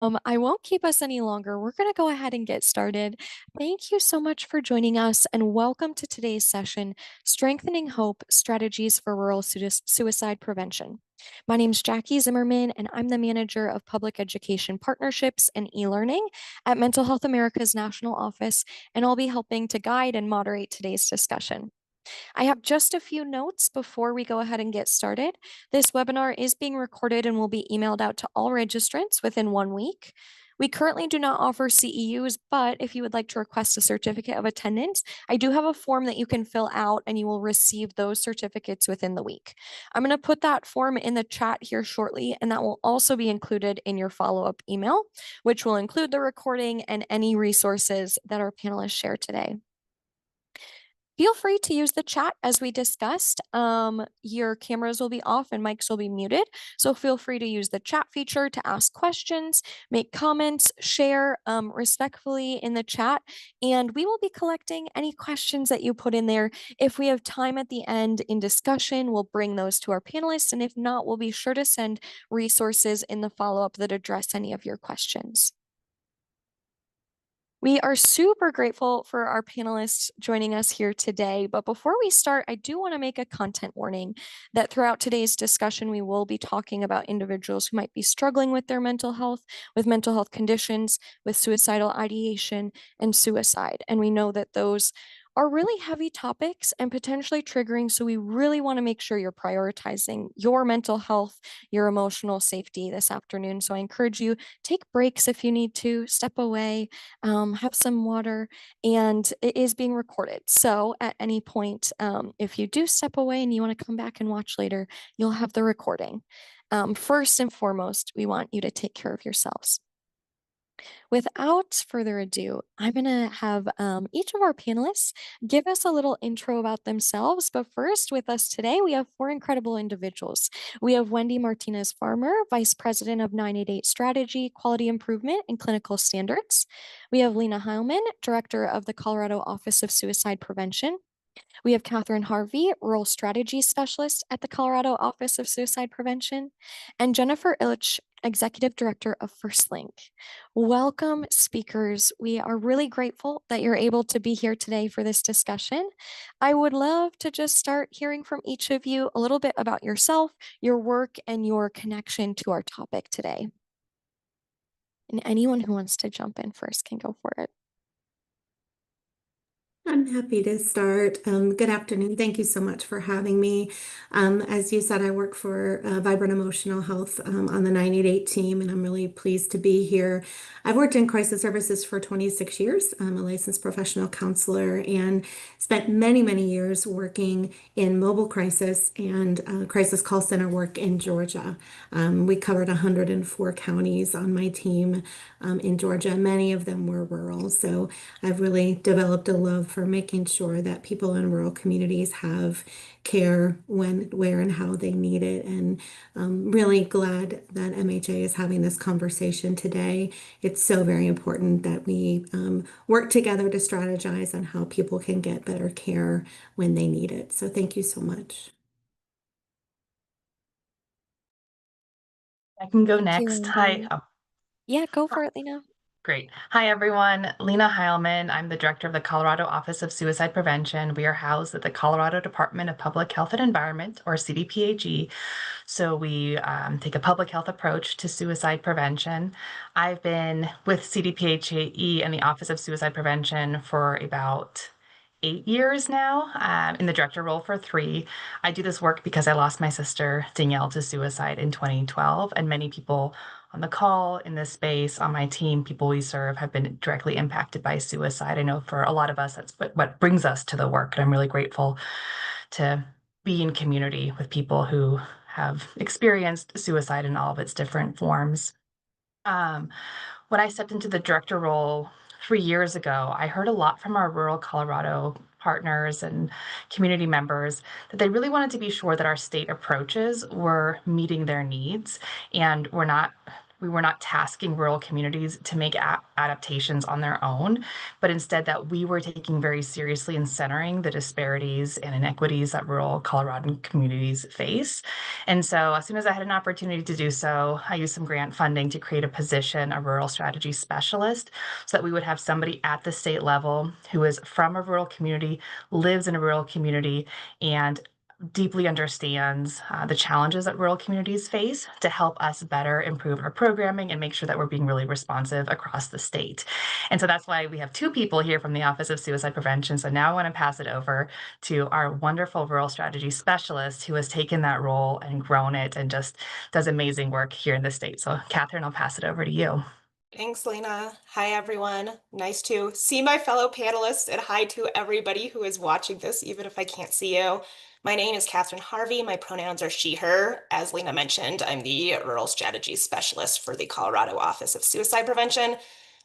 I won't keep us any longer. We're going to go ahead and get started. Thank you so much for joining us and welcome to today's session, Strengthening Hope Strategies for Rural Suicide Prevention. My name is Jackie Zimmerman, and I'm the manager of public education partnerships and e-learning at Mental Health America's national office, and I'll be helping to guide and moderate today's discussion. I have just a few notes before we go ahead and get started. This webinar is being recorded and will be emailed out to all registrants within 1 week. We currently do not offer CEUs, but if you would like to request a certificate of attendance, I do have a form that you can fill out and you will receive those certificates within the week. I'm going to put that form in the chat here shortly, and that will also be included in your follow-up email, which will include the recording and any resources that our panelists share today. Feel free to use the chat as we discussed. Your cameras will be off and mics will be muted. So feel free to use the chat feature to ask questions, make comments, share respectfully in the chat. And we will be collecting any questions that you put in there. If we have time at the end in discussion, we'll bring those to our panelists. And if not, we'll be sure to send resources in the follow-up that address any of your questions. We are super grateful for our panelists joining us here today. But before we start, I do want to make a content warning that throughout today's discussion, we will be talking about individuals who might be struggling with their mental health, with mental health conditions, with suicidal ideation, and suicide. And we know that those are really heavy topics and potentially triggering. So we really want to make sure you're prioritizing your mental health, your emotional safety this afternoon. So I encourage you, take breaks if you need to, step away, have some water, and it is being recorded. So at any point, if you do step away and you want to come back and watch later, you'll have the recording. First and foremost, we want you to take care of yourselves. Without further ado, I'm going to have each of our panelists give us a little intro about themselves. But first, with us today, we have four incredible individuals. We have Wendy Martinez Farmer, Vice President of 988 Strategy, Quality Improvement, and Clinical Standards. We have Lena Heilman, Director of the Colorado Office of Suicide Prevention. We have Catherine Harvey, Rural Strategy Specialist at the Colorado Office of Suicide Prevention, and Jennifer Illich, Executive Director of FirstLink. Welcome, speakers. We are really grateful that you're able to be here today for this discussion. I would love to just start hearing from each of you a little bit about yourself, your work, and your connection to our topic today. And anyone who wants to jump in first can go for it. I'm happy to start. Good afternoon. Thank you so much for having me. As you said, I work for Vibrant Emotional Health on the 988 team, and I'm really pleased to be here. I've worked in crisis services for 26 years. I'm a licensed professional counselor and spent many, many years working in mobile crisis and crisis call center work in Georgia. We covered 104 counties on my team in Georgia. Many of them were rural, so I've really developed a love for making sure that people in rural communities have care when, where, and how they need it. And I'm really glad that MHA is having this conversation today. It's so very important that we work together to strategize on how people can get better care when they need it. So thank you so much. I can go Thank you, next. Hi. Wendy. Yeah, go for it, Lena. Great. Hi, everyone. Lena Heilman. I'm the director of the Colorado Office of Suicide Prevention. We are housed at the Colorado Department of Public Health and Environment, or CDPHE. So we take a public health approach to suicide prevention. I've been with CDPHE and the Office of Suicide Prevention for about 8 years now, in the director role for 3. I do this work because I lost my sister, Danielle, to suicide in 2012, and many people on the call in this space, on my team, people we serve, have been directly impacted by suicide. I know for a lot of us, that's what brings us to the work, and I'm really grateful to be in community with people who have experienced suicide in all of its different forms. When I stepped into the director role 3 years ago, I heard a lot from our rural Colorado partners and community members that they really wanted to be sure that our state approaches were meeting their needs and were not we were not tasking rural communities to make adaptations on their own, but instead that we were taking very seriously and centering the disparities and inequities that rural Coloradan communities face. And so as soon as I had an opportunity to do so, I used some grant funding to create a position, a rural strategy specialist, so that we would have somebody at the state level who is from a rural community, lives in a rural community, and deeply understands the challenges that rural communities face to help us better improve our programming and make sure that we're being really responsive across the state. And so that's why we have two people here from the Office of Suicide Prevention. So now I want to pass it over to our wonderful rural strategy specialist who has taken that role and grown it and just does amazing work here in the state. So Catherine, I'll pass it over to you. Thanks, Lena. Hi, everyone. Nice to see my fellow panelists and hi to everybody who is watching this, even if I can't see you. My name is Catherine Harvey. My pronouns are she, her. As Lena mentioned, I'm the Rural Strategy Specialist for the Colorado Office of Suicide Prevention.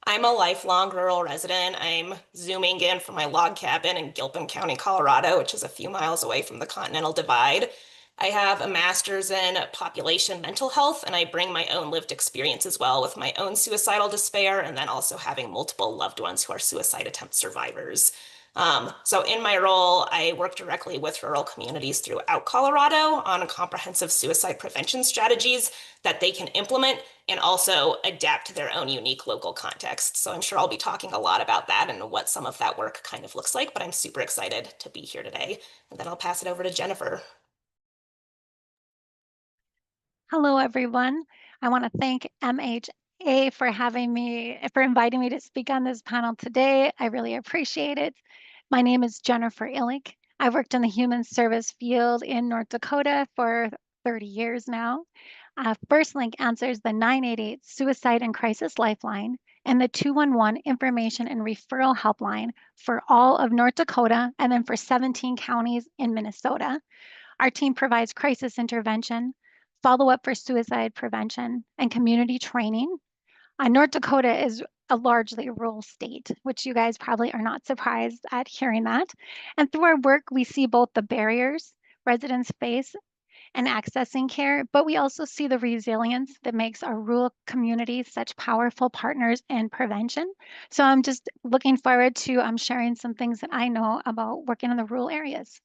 I'm a lifelong rural resident. I'm zooming in from my log cabin in Gilpin County, Colorado, which is a few miles away from the Continental Divide. I have a master's in population mental health, and I bring my own lived experience as well with my own suicidal despair, and then also having multiple loved ones who are suicide attempt survivors. So in my role, I work directly with rural communities throughout Colorado on comprehensive suicide prevention strategies that they can implement and also adapt to their own unique local context. So I'm sure I'll be talking a lot about that and what some of that work kind of looks like, but I'm super excited to be here today. And then I'll pass it over to Jennifer. Hello, everyone. I want to thank MHA for inviting me to speak on this panel today. I really appreciate it. My name is Jennifer Illich. I worked in the human service field in North Dakota for 30 years now. FirstLink answers the 988 Suicide and Crisis Lifeline and the 211 Information and Referral Helpline for all of North Dakota and then for 17 counties in Minnesota. Our team provides crisis intervention, follow-up for suicide prevention, and community training. North Dakota is a largely rural state, which you guys probably are not surprised at hearing that. And through our work, we see both the barriers residents face in accessing care, but we also see the resilience that makes our rural communities such powerful partners in prevention. So I'm just looking forward to sharing some things that I know about working in the rural areas.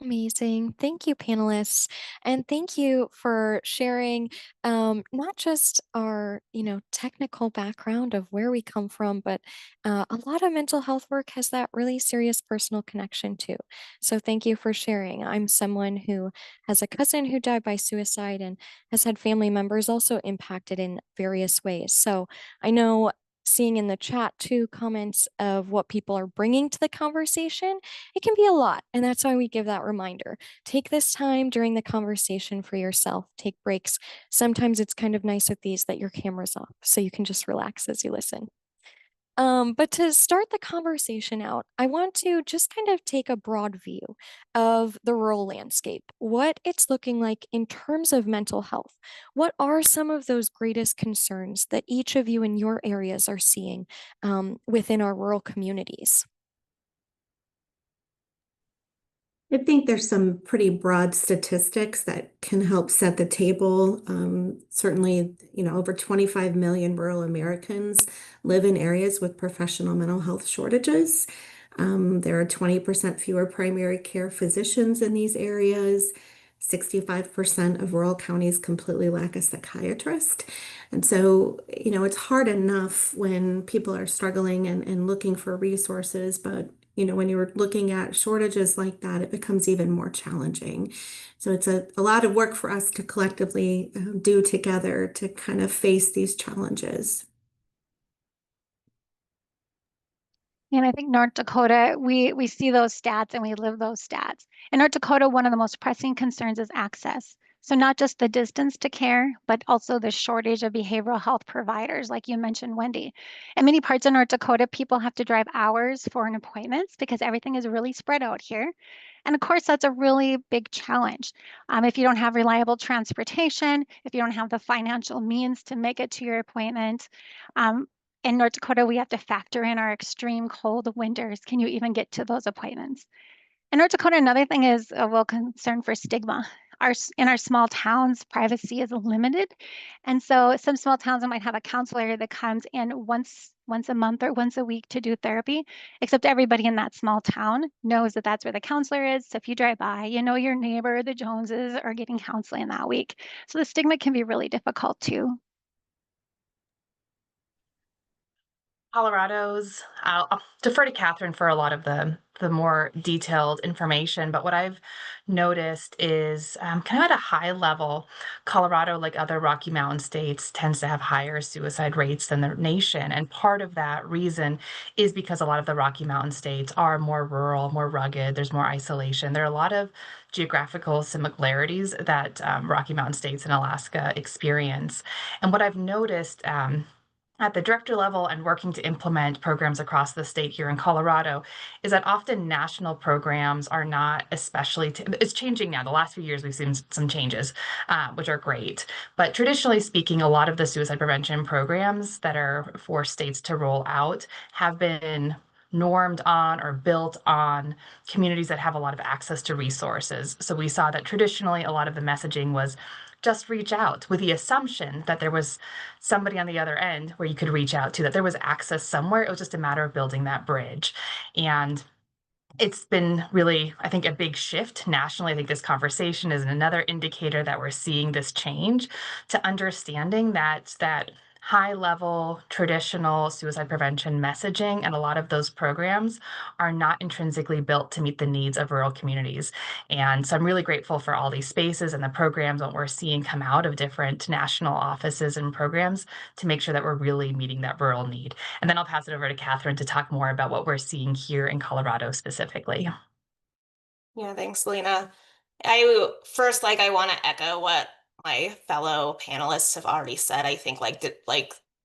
Amazing. Thank you, panelists. And thank you for sharing not just our, technical background of where we come from, but a lot of mental health work has that really serious personal connection too. So thank you for sharing. I'm someone who has a cousin who died by suicide and has had family members also impacted in various ways. So I know seeing in the chat too comments of what people are bringing to the conversation, it can be a lot. And that's why we give that reminder. Take this time during the conversation for yourself, take breaks. Sometimes it's kind of nice with these that your camera's off so you can just relax as you listen. But to start the conversation out, I want to just kind of take a broad view of the rural landscape, what it's looking like in terms of mental health. What are some of those greatest concerns that each of you in your areas are seeing within our rural communities? I think there's some pretty broad statistics that can help set the table. Certainly, over 25 million rural Americans live in areas with professional mental health shortages. There are 20% fewer primary care physicians in these areas. 65% of rural counties completely lack a psychiatrist. And so, it's hard enough when people are struggling and looking for resources, but when you're looking at shortages like that, it becomes even more challenging. So it's a lot of work for us to collectively do together to kind of face these challenges. And I think North Dakota, we see those stats and we live those stats. In North Dakota, one of the most pressing concerns is access. So not just the distance to care, but also the shortage of behavioral health providers, like you mentioned, Wendy. In many parts of North Dakota, people have to drive hours for an appointment because everything is really spread out here. And of course, that's a really big challenge. If you don't have reliable transportation, if you don't have the financial means to make it to your appointment, in North Dakota, we have to factor in our extreme cold winters. Can you even get to those appointments? In North Dakota, another thing is a real concern for stigma. In our small towns, privacy is limited. And so some small towns might have a counselor that comes in once a month or once a week to do therapy, except everybody in that small town knows that that's where the counselor is. So if you drive by, you know your neighbor, the Joneses, are getting counseling that week. So the stigma can be really difficult too. Colorado's, I'll defer to Catherine for a lot of the more detailed information, but what I've noticed is kind of at a high level, Colorado, like other Rocky Mountain states, tends to have higher suicide rates than the nation. And part of that reason is because a lot of the Rocky Mountain states are more rural, more rugged, there's more isolation. There are a lot of geographical similarities that Rocky Mountain states and Alaska experience. And what I've noticed, at the director level and working to implement programs across the state here in Colorado is that often national programs are not especially, it's changing now. The last few years, we've seen some changes, which are great. But traditionally speaking, a lot of the suicide prevention programs that are for states to roll out have been normed on or built on communities that have a lot of access to resources. So we saw that traditionally a lot of the messaging was just reach out with the assumption that there was somebody on the other end where you could reach out to, that there was access somewhere. It was just a matter of building that bridge. And it's been really, I think, a big shift nationally. I think this conversation is another indicator that we're seeing this change to understanding that high level traditional suicide prevention messaging and a lot of those programs are not intrinsically built to meet the needs of rural communities. And so I'm really grateful for all these spaces and the programs that we're seeing come out of different national offices and programs to make sure that we're really meeting that rural need. And then I'll pass it over to Catherine to talk more about what we're seeing here in Colorado specifically. Yeah, thanks, Lena. I want to echo what my fellow panelists have already said. I think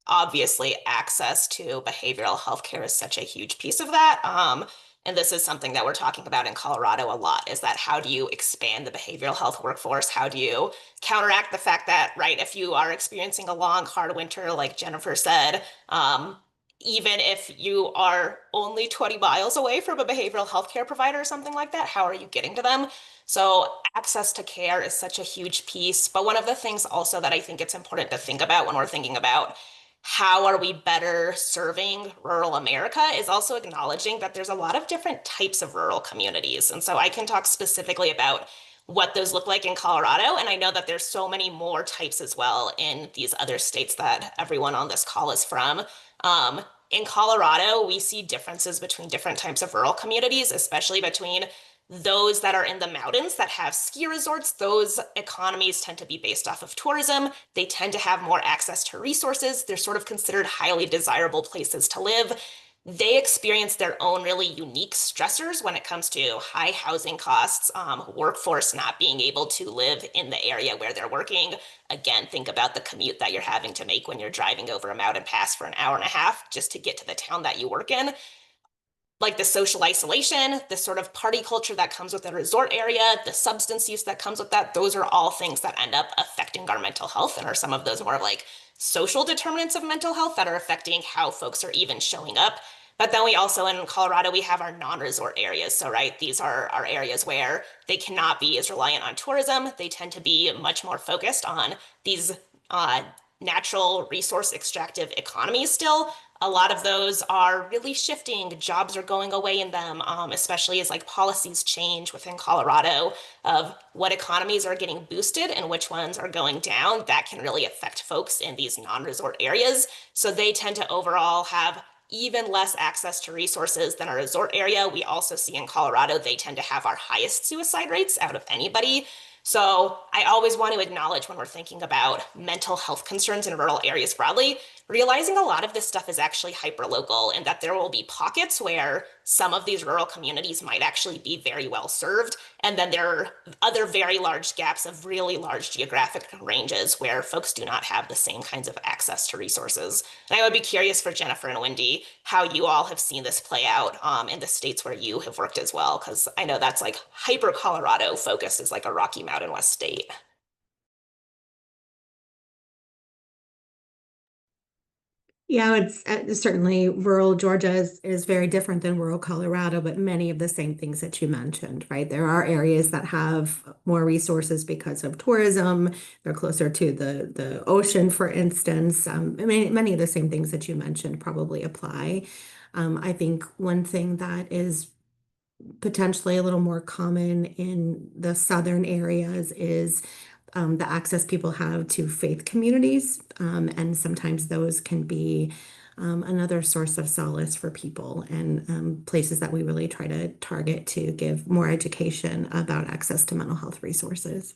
obviously access to behavioral health care is such a huge piece of that. And this is something that we're talking about in Colorado a lot, is that how do you expand the behavioral health workforce? How do you counteract the fact that, right, if you are experiencing a long, hard winter, like Jennifer said, even if you are only 20 miles away from a behavioral health care provider or something like that, how are you getting to them? So access to care is such a huge piece. But one of the things also that I think it's important to think about when we're thinking about how are we better serving rural America is also acknowledging that there's a lot of different types of rural communities. And so I can talk specifically about what those look like in Colorado. And I know that there's so many more types as well in these other states that everyone on this call is from. In Colorado, we see differences between different types of rural communities, especially between those that are in the mountains that have ski resorts. Those economies tend to be based off of tourism. They tend to have more access to resources. They're sort of considered highly desirable places to live. They experience their own really unique stressors when it comes to high housing costs, workforce not being able to live in the area where they're working. Again, think about the commute that you're having to make when you're driving over a mountain pass for an hour and a half just to get to the town that you work in. Like the social isolation, the sort of party culture that comes with the resort area, the substance use that comes with that, those are all things that end up affecting our mental health and are some of those more like social determinants of mental health that are affecting how folks are even showing up. But then we also, in Colorado, we have our non-resort areas. So, right, these are our areas where they cannot be as reliant on tourism. They tend to be much more focused on these natural resource extractive economies still. A lot of those are really shifting. Jobs are going away in them, especially as like policies change within Colorado of what economies are getting boosted and which ones are going down. That can really affect folks in these non-resort areas. So they tend to overall have even less access to resources than a resort area. We also see in Colorado, they tend to have our highest suicide rates out of anybody. So I always want to acknowledge when we're thinking about mental health concerns in rural areas broadly, realizing a lot of this stuff is actually hyperlocal and that there will be pockets where some of these rural communities might actually be very well served. And then there are other very large gaps of really large geographic ranges where folks do not have the same kinds of access to resources. And I would be curious for Jennifer and Wendy, how you all have seen this play out in the states where you have worked as well, because I know that's like hyper Colorado focused is like a Rocky Mountain West state. Yeah, it's certainly rural Georgia is very different than rural Colorado, but many of the same things that you mentioned, right? There are areas that have more resources because of tourism. They're closer to the ocean, for instance. Many of the same things that you mentioned probably apply. I think one thing that is potentially a little more common in the southern areas is the access people have to faith communities. And sometimes those can be another source of solace for people and places that we really try to target to give more education about access to mental health resources.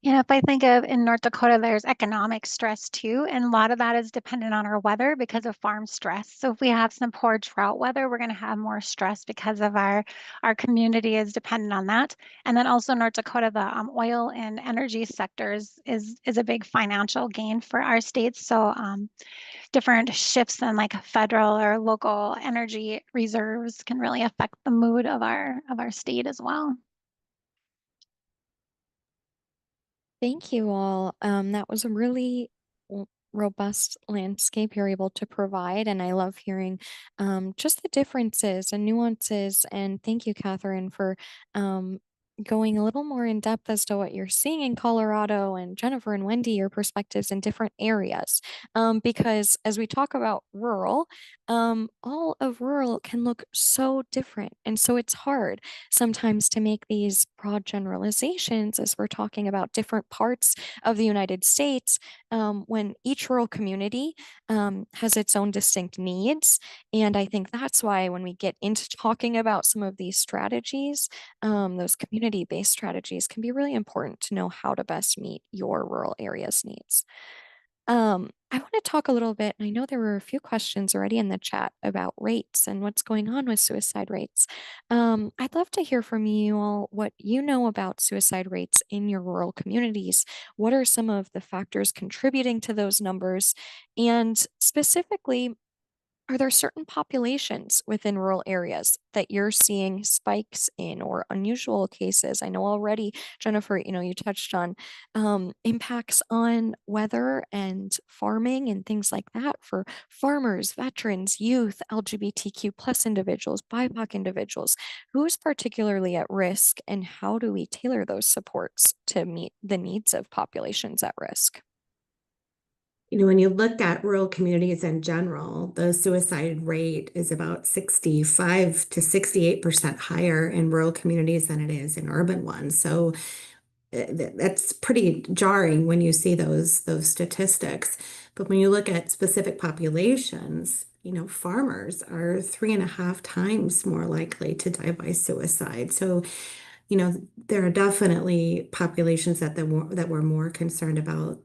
You know, if I think of in North Dakota, there's economic stress too, and a lot of that is dependent on our weather because of farm stress. So if we have some poor drought weather, we're going to have more stress because of our community is dependent on that. And then also North Dakota, the oil and energy sectors is a big financial gain for our states. So different shifts in like federal or local energy reserves can really affect the mood of our state as well. Thank you all. That was a really robust landscape you're able to provide, and I love hearing just the differences and nuances. And thank you, Catherine, for um, going a little more in depth as to what you're seeing in Colorado, and Jennifer and Wendy, your perspectives in different areas. Because as we talk about rural, all of rural can look so different, and so it's hard sometimes to make these broad generalizations as we're talking about different parts of the United States, when each rural community has its own distinct needs. And I think that's why when we get into talking about some of these strategies, those community-based strategies can be really important to know how to best meet your rural area's needs. I want to talk a little bit, and I know there were a few questions already in the chat about rates and what's going on with suicide rates. I'd love to hear from you all what you know about suicide rates in your rural communities. What are some of the factors contributing to those numbers? And specifically, are there certain populations within rural areas that you're seeing spikes in or unusual cases? I know already, Jennifer, you touched on impacts on weather and farming and things like that for farmers, veterans, youth, LGBTQ plus individuals, BIPOC individuals. Who's particularly at risk, and how do we tailor those supports to meet the needs of populations at risk? When you look at rural communities in general, the suicide rate is about 65 to 68% higher in rural communities than it is in urban ones. So that's pretty jarring when you see those statistics. But when you look at specific populations, farmers are 3.5 times more likely to die by suicide. So there are definitely populations that we're more concerned about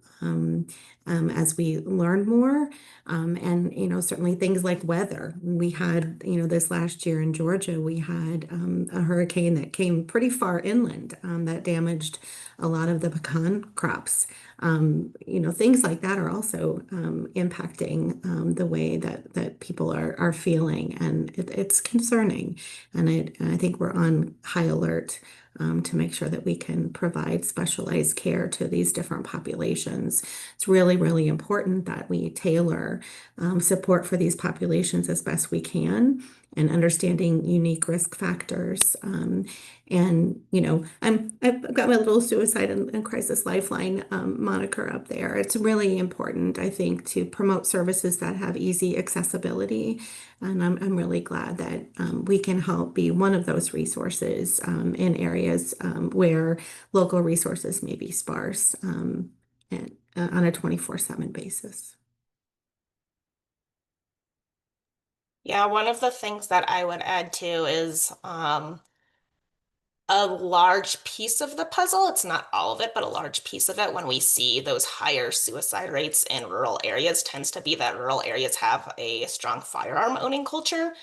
as we learn more. And, certainly things like weather. We had, this last year in Georgia, we had a hurricane that came pretty far inland that damaged a lot of the pecan crops. Things like that are also impacting the way that people are feeling. And it's concerning. And I think we're on high alert to make sure that we can provide specialized care to these different populations. It's really, really important that we tailor support for these populations as best we can and understanding unique risk factors. And I've got my little suicide and crisis lifeline moniker up there. It's really important, I think, to promote services that have easy accessibility. And I'm really glad that we can help be one of those resources in areas where local resources may be sparse and, on a 24/7 basis. Yeah, one of the things that I would add too is a large piece of the puzzle. It's not all of it, but a large piece of it when we see those higher suicide rates in rural areas tends to be that rural areas have a strong firearm owning culture.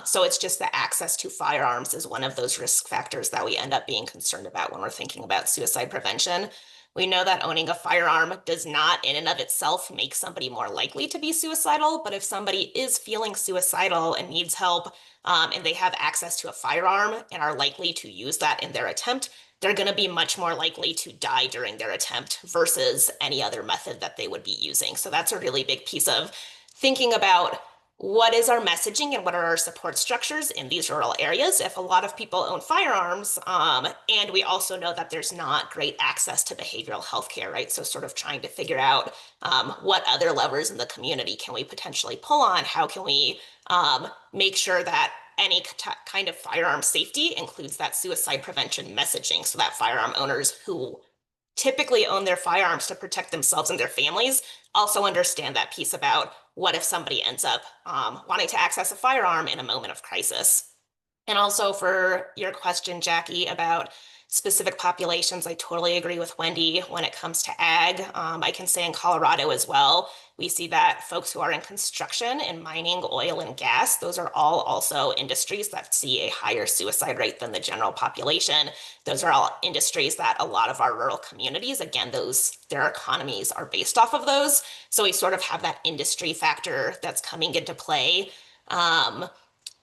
So it's just the access to firearms is one of those risk factors that we end up being concerned about when we're thinking about suicide prevention. We know that owning a firearm does not in and of itself make somebody more likely to be suicidal, but if somebody is feeling suicidal and needs help, and they have access to a firearm and are likely to use that in their attempt, they're going to be much more likely to die during their attempt versus any other method that they would be using. So that's a really big piece of thinking about what is our messaging and what are our support structures in these rural areas if a lot of people own firearms, and we also know that there's not great access to behavioral health care, right? So sort of trying to figure out what other levers in the community can we potentially pull on? How can we make sure that any kind of firearm safety includes that suicide prevention messaging so that firearm owners who typically own their firearms to protect themselves and their families also understand that piece about what if somebody ends up wanting to access a firearm in a moment of crisis. And also for your question, Jackie, about specific populations, I totally agree with Wendy when it comes to ag. I can say in Colorado as well, we see that folks who are in construction and mining, oil and gas, those are all also industries that see a higher suicide rate than the general population. Those are all industries that a lot of our rural communities, again, their economies are based off of those. So we sort of have that industry factor that's coming into play.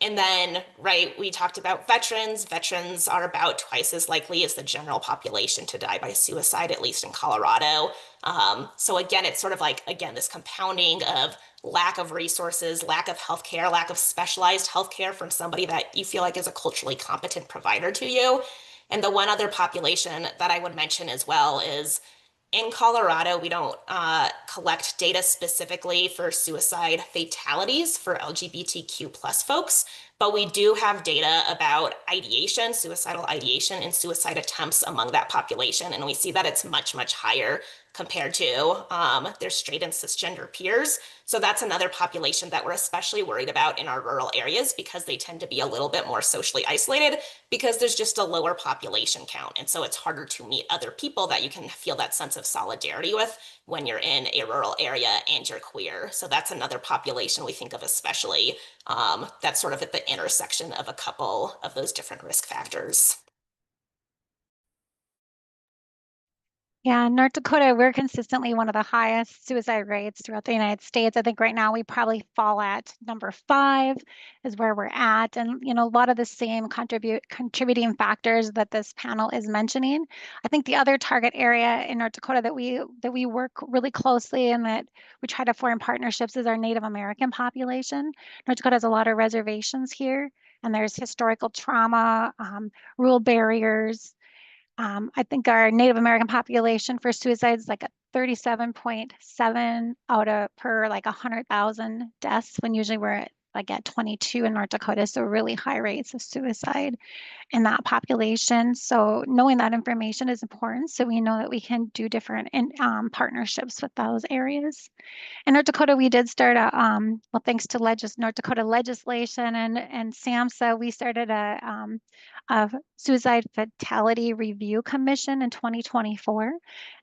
And then, right, we talked about veterans. Veterans are about twice as likely as the general population to die by suicide, at least in Colorado. So again, it's sort of like, again, this compounding of lack of resources, lack of healthcare, lack of specialized healthcare from somebody that you feel like is a culturally competent provider to you. And the one other population that I would mention as well is in Colorado, we don't collect data specifically for suicide fatalities for LGBTQ plus folks, but we do have data about ideation, suicidal ideation, and suicide attempts among that population. And we see that it's much, much higher compared to their straight and cisgender peers. So that's another population that we're especially worried about in our rural areas because they tend to be a little bit more socially isolated because there's just a lower population count. And so it's harder to meet other people that you can feel that sense of solidarity with when you're in a rural area and you're queer. So that's another population we think of especially that's sort of at the intersection of a couple of those different risk factors. Yeah, in North Dakota, we're consistently one of the highest suicide rates throughout the United States. I think right now we probably fall at number 5 is where we're at. And, a lot of the same contributing factors that this panel is mentioning. I think the other target area in North Dakota that we work really closely and that we try to form partnerships is our Native American population. North Dakota has a lot of reservations here, and there's historical trauma, rural barriers. I think our Native American population for suicide is like a 37.7 out of per like 100,000 deaths when usually we're at 22 in North Dakota. So really high rates of suicide in that population. So knowing that information is important. So we know that we can do different partnerships with those areas. In North Dakota, we did start well, thanks to North Dakota legislation and SAMHSA, we started a suicide fatality review commission in 2024.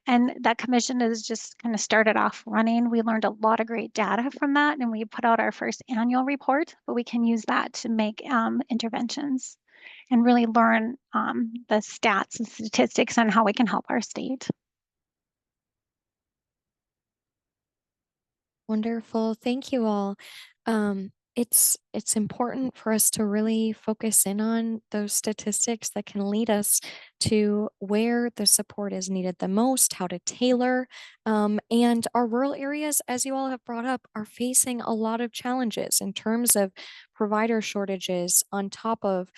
And that commission is just kind of started off running. We learned a lot of great data from that, and we put out our first annual report, but we can use that to make interventions and really learn the stats and statistics on how we can help our state. Wonderful. Thank you all. It's important for us to really focus in on those statistics that can lead us to where the support is needed the most, how to tailor. And our rural areas, as you all have brought up, are facing a lot of challenges in terms of provider shortages on top of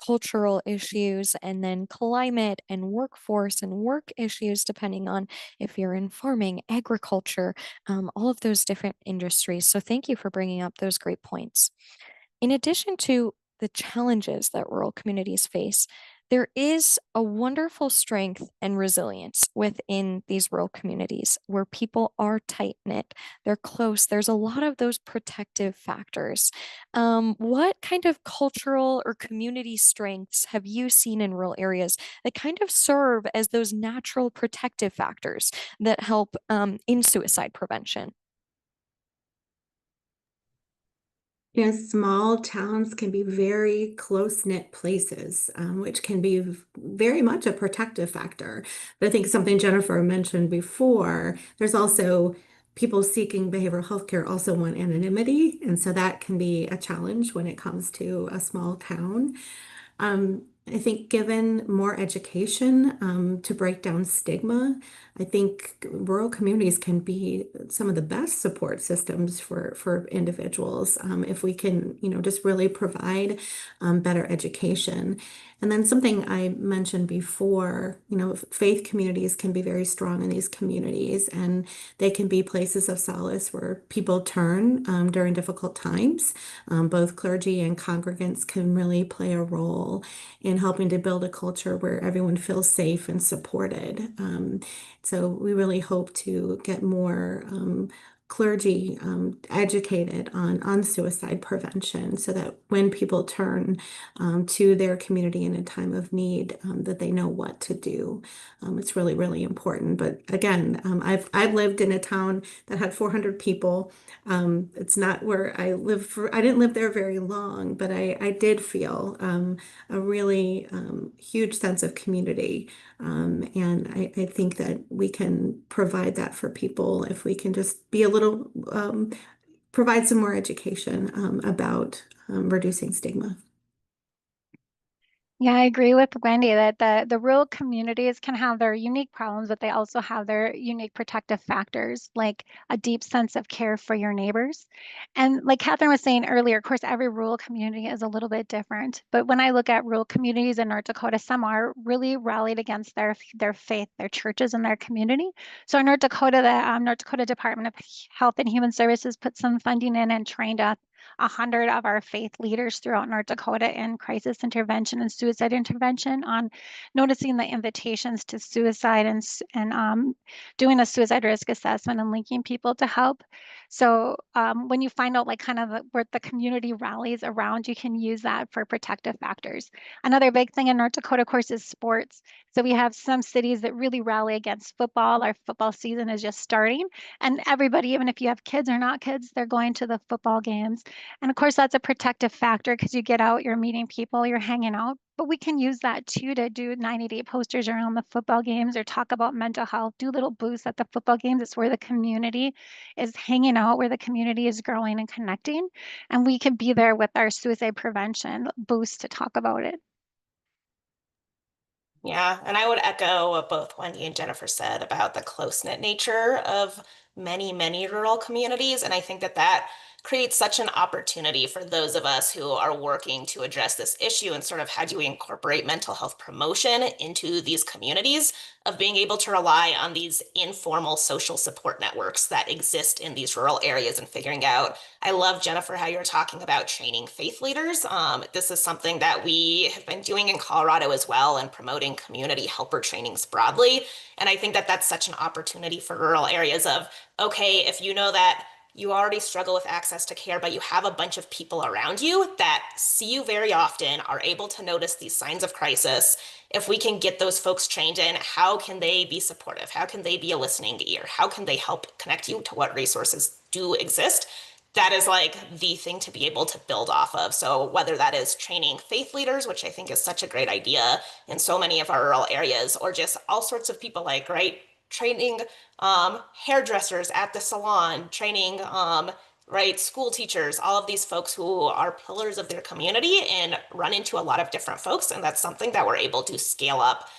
cultural issues and then climate and workforce and work issues, depending on if you're in farming, agriculture, all of those different industries. So thank you for bringing up those great points. In addition to the challenges that rural communities face, there is a wonderful strength and resilience within these rural communities where people are tight knit, they're close. There's a lot of those protective factors. What kind of cultural or community strengths have you seen in rural areas that kind of serve as those natural protective factors that help in suicide prevention? Yes, small towns can be very close-knit places, which can be very much a protective factor. But I think something Jennifer mentioned before, there's also people seeking behavioral health care also want anonymity. And so that can be a challenge when it comes to a small town. I think given more education to break down stigma, I think rural communities can be some of the best support systems for individuals if we can, just really provide better education. And then something I mentioned before, faith communities can be very strong in these communities, and they can be places of solace where people turn during difficult times. Both clergy and congregants can really play a role in helping to build a culture where everyone feels safe and supported. So we really hope to get more clergy educated on suicide prevention so that when people turn to their community in a time of need, that they know what to do. It's really, really important. But again, I've lived in a town that had 400 people. It's not where I live for, I didn't live there very long, but I did feel a really huge sense of community. And I think that we can provide that for people if we can just be a little, provide some more education about reducing stigma. Yeah, I agree with Wendy that the rural communities can have their unique problems, but they also have their unique protective factors, like a deep sense of care for your neighbors. And like Catherine was saying earlier, of course, every rural community is a little bit different. But when I look at rural communities in North Dakota, some are really rallied against their faith, their churches, and their community. So in North Dakota, the North Dakota Department of Health and Human Services put some funding in and trained 100 of our faith leaders throughout North Dakota in crisis intervention and suicide intervention on noticing the invitations to suicide and doing a suicide risk assessment and linking people to help. So when you find out like kind of where the community rallies around, you can use that for protective factors. Another big thing in North Dakota, of course, is sports. So we have some cities that really rally against football. Our football season is just starting, and everybody, even if you have kids or not kids, they're going to the football games. And of course, that's a protective factor because you get out, you're meeting people, you're hanging out. But we can use that too to do 90-day posters around the football games or talk about mental health, do little booths at the football games. It's where the community is hanging out, where the community is growing and connecting. And we can be there with our suicide prevention booths to talk about it. Yeah, and I would echo what both Wendy and Jennifer said about the close-knit nature of many, many rural communities. And I think that that creates such an opportunity for those of us who are working to address this issue and sort of how do we incorporate mental health promotion into these communities of being able to rely on these informal social support networks that exist in these rural areas and figuring out. I love, Jennifer, how you're talking about training faith leaders. This is something that we have been doing in Colorado as well and promoting community helper trainings broadly. And I think that that's such an opportunity for rural areas of, okay, if you know that you already struggle with access to care, but you have a bunch of people around you that see you very often, are able to notice these signs of crisis. If we can get those folks trained in, how can they be supportive? How can they be a listening ear? How can they help connect you to what resources do exist? That is like the thing to be able to build off of. So whether that is training faith leaders, which I think is such a great idea in so many of our rural areas, or just all sorts of people like, right, training hairdressers at the salon, training right, school teachers, all of these folks who are pillars of their community and run into a lot of different folks. And that's something that we're able to scale up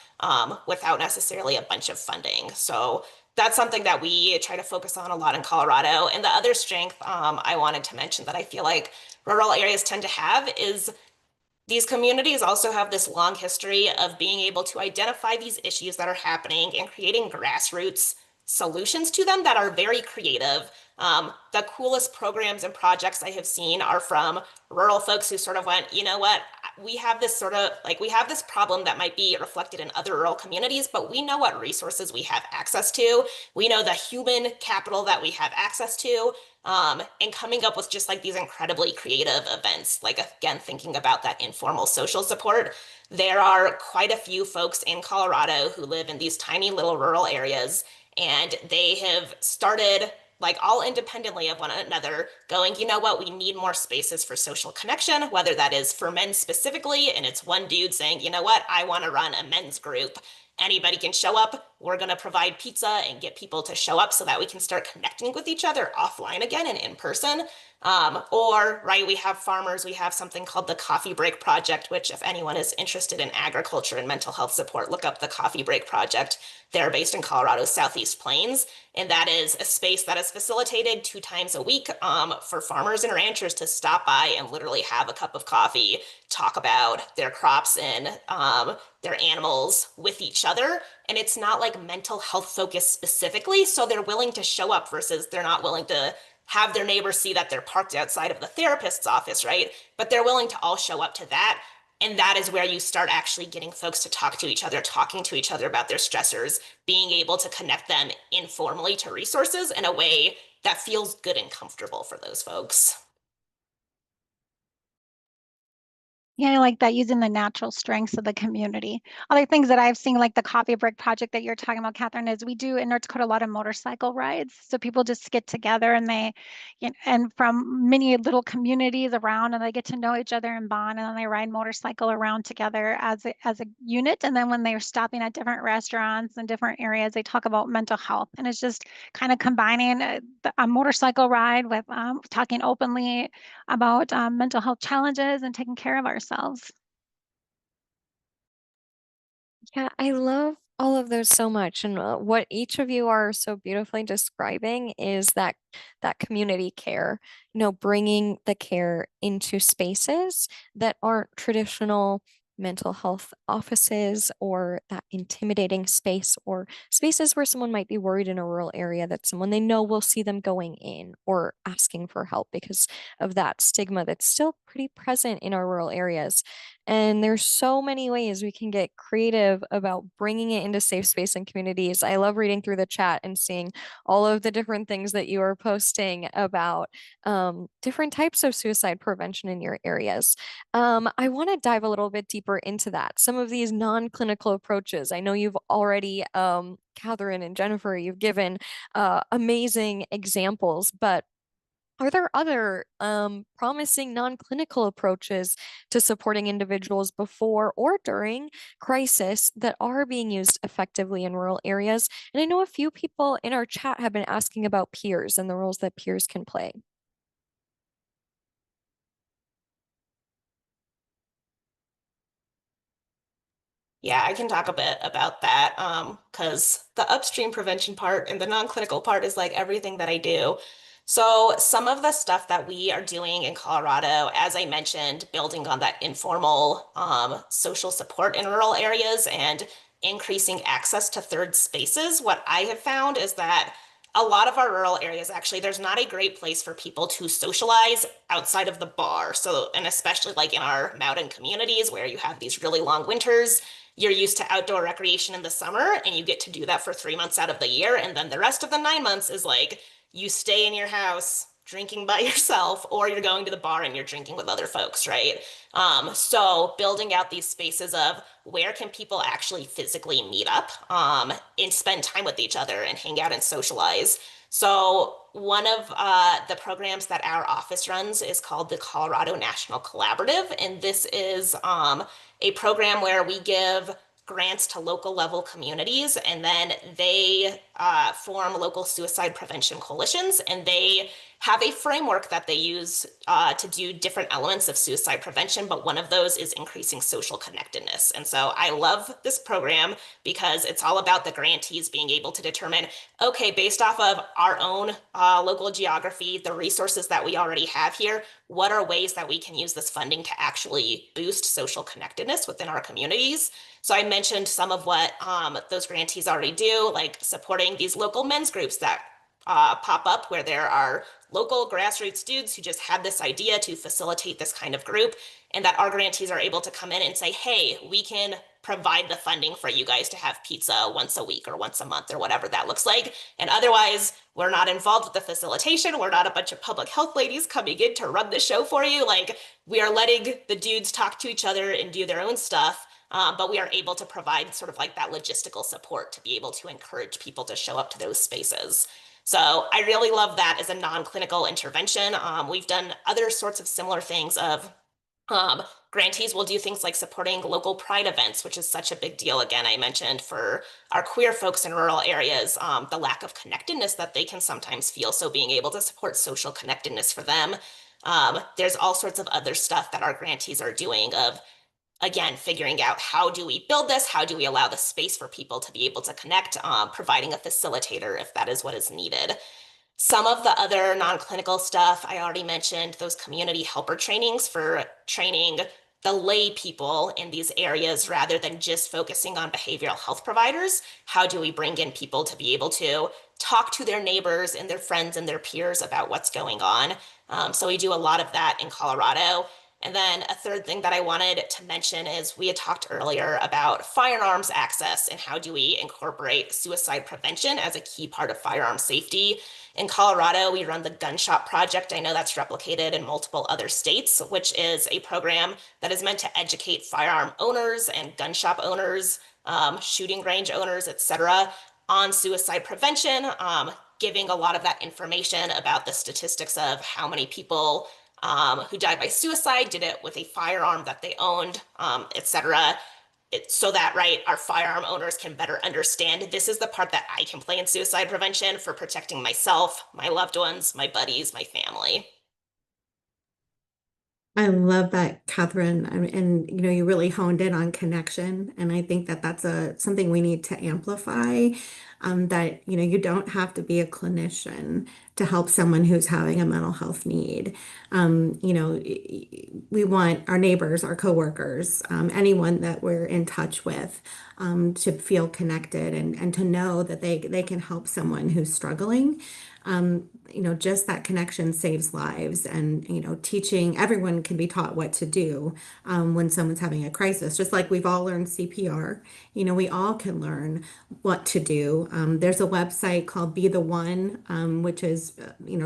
without necessarily a bunch of funding. So that's something that we try to focus on a lot in Colorado. And the other strength I wanted to mention that I feel like rural areas tend to have is these communities also have this long history of being able to identify these issues that are happening and creating grassroots solutions to them that are very creative. The coolest programs and projects I have seen are from rural folks who sort of went, you know what, we have this sort of like, we have this problem that might be reflected in other rural communities, but we know what resources we have access to. We know the human capital that we have access to. And coming up with just like these incredibly creative events, like again, thinking about that informal social support. There are quite a few folks in Colorado who live in these tiny little rural areas, and they have started like all independently of one another going, you know what, we need more spaces for social connection, whether that is for men specifically, and it's one dude saying, you know what, I want to run a men's group. anybody can show up. We're going to provide pizza and get people to show up so that we can start connecting with each other offline again and in person. Or, right, we have farmers, we have something called the Coffee Break Project, which if anyone is interested in agriculture and mental health support, look up the Coffee Break Project. They're based in Colorado's Southeast Plains, and that is a space that is facilitated 2 times a week for farmers and ranchers to stop by and literally have a cup of coffee, talk about their crops and their animals with each other. And it's not like mental health focused specifically, so they're willing to show up versus they're not willing to have their neighbors see that they're parked outside of the therapist's office, right? But they're willing to all show up to that. And that is where you start actually getting folks to talk to each other, talking to each other about their stressors, being able to connect them informally to resources in a way that feels good and comfortable for those folks. Yeah, I like that, using the natural strengths of the community. Other things that I've seen, like the Coffee Break Project that you're talking about, Catherine, is we do in North Dakota a lot of motorcycle rides. So people just get together and and from many little communities around, and they get to know each other and bond, and then they ride motorcycle around together as a unit. And then when they're stopping at different restaurants and different areas, they talk about mental health. And it's just kind of combining a motorcycle ride with talking openly about mental health challenges and taking care of ourselves. Yeah, I love all of those so much. And what each of you are so beautifully describing is that community care, bringing the care into spaces that aren't traditional mental health offices or that intimidating space or spaces where someone might be worried in a rural area that someone they know will see them going in or asking for help because of that stigma that's still pretty present in our rural areas. And there's so many ways we can get creative about bringing it into safe space and communities. I love reading through the chat and seeing all of the different things that you are posting about different types of suicide prevention in your areas. I want to dive a little bit deeper into that. Some of these non-clinical approaches. I know you've already, Catherine and Jennifer, you've given amazing examples, but are there other promising non-clinical approaches to supporting individuals before or during crisis that are being used effectively in rural areas? And I know a few people in our chat have been asking about peers and the roles that peers can play. Yeah, I can talk a bit about that because the upstream prevention part and the non-clinical part is like everything that I do. So some of the stuff that we are doing in Colorado, as I mentioned, building on that informal social support in rural areas and increasing access to third spaces, what I have found is that a lot of our rural areas, actually, there's not a great place for people to socialize outside of the bar. So, and especially like in our mountain communities where you have these really long winters, you're used to outdoor recreation in the summer and you get to do that for 3 months out of the year. And then the rest of the 9 months is like you stay in your house drinking by yourself or you're going to the bar and you're drinking with other folks, right? So building out these spaces of where can people actually physically meet up and spend time with each other and hang out and socialize. So one of the programs that our office runs is called the Colorado National Collaborative. And this is a program where we give grants to local level communities and then they form local suicide prevention coalitions and they have a framework that they use to do different elements of suicide prevention, but one of those is increasing social connectedness. And so I love this program because it's all about the grantees being able to determine, okay, based off of our own local geography, the resources that we already have here, what are ways that we can use this funding to actually boost social connectedness within our communities? So I mentioned some of what those grantees already do, like supporting these local men's groups that pop up where there are local grassroots dudes who just had this idea to facilitate this kind of group and that our grantees are able to come in and say, hey, we can provide the funding for you guys to have pizza once a week or once a month or whatever that looks like. And otherwise, we're not involved with the facilitation. We're not a bunch of public health ladies coming in to run the show for you. Like we are letting the dudes talk to each other and do their own stuff. But we are able to provide sort of like that logistical support to be able to encourage people to show up to those spaces. So I really love that as a non-clinical intervention. We've done other sorts of similar things of Grantees will do things like supporting local pride events, which is such a big deal. Again, I mentioned for our queer folks in rural areas, the lack of connectedness that they can sometimes feel. So being able to support social connectedness for them. There's all sorts of other stuff that our grantees are doing of, again, figuring out how do we build this? How do we allow the space for people to be able to connect, providing a facilitator if that is what is needed. Some of the other non-clinical stuff, I already mentioned those community helper trainings for training the lay people in these areas rather than just focusing on behavioral health providers. How do we bring in people to be able to talk to their neighbors and their friends and their peers about what's going on? So we do a lot of that in Colorado. And then a third thing that I wanted to mention is we had talked earlier about firearms access and how do we incorporate suicide prevention as a key part of firearm safety. In Colorado, we run the Gun Shop Project. I know that's replicated in multiple other states, which is a program that is meant to educate firearm owners and gun shop owners, shooting range owners, etc., on suicide prevention, giving a lot of that information about the statistics of how many people who died by suicide did it with a firearm that they owned, etc. So that, right, our firearm owners can better understand this is the part that I can play in suicide prevention for protecting myself, my loved ones, my buddies, my family. I love that, Catherine. And you really honed in on connection, and I think that that's something we need to amplify. That you don't have to be a clinician to help someone who's having a mental health need. We want our neighbors, our coworkers, anyone that we're in touch with, to feel connected and to know that they can help someone who's struggling. Just that connection saves lives, and teaching everyone can be taught what to do when someone's having a crisis. Just like we've all learned CPR, we all can learn what to do. There's a website called Be the One, which is